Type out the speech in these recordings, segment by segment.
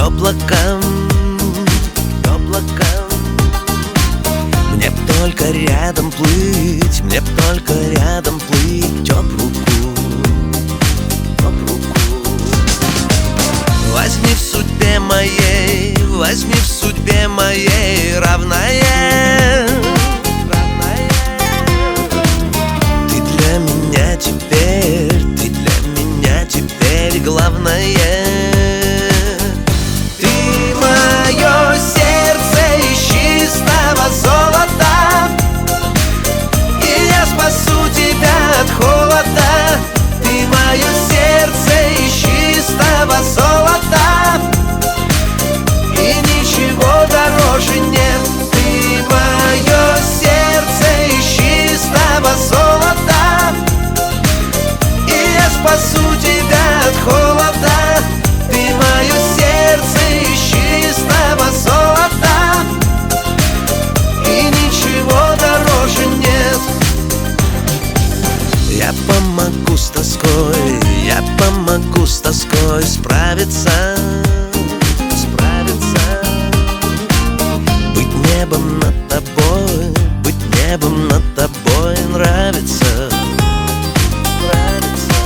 облакам, облакам. Мне б только рядом плыть, мне б только рядом плыть, об руку, об руку. Возьми в судьбе моей, возьми в судьбе моей равная, равная. Ты для меня теперь, ты для меня теперь главное. Ты мое сердце из чистого золота, и я спасу тебя от холода. Ты мое сердце из чистого золота, и ничего дороже нет. Ты мое сердце из чистого золота, и я спасу тебя от холода. Ты мое сердце из чистого золота, и ничего дороже нет. Я помогу с тоской, я помогу с тоской справиться, справиться. Быть небом над тобой, быть небом над тобой нравится, нравится.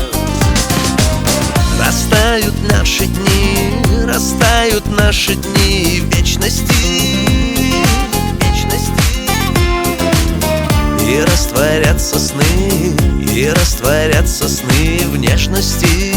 Растают наши дни, растают наши дни в вечности, вечности. И растворятся сны, и растворятся сны внешности.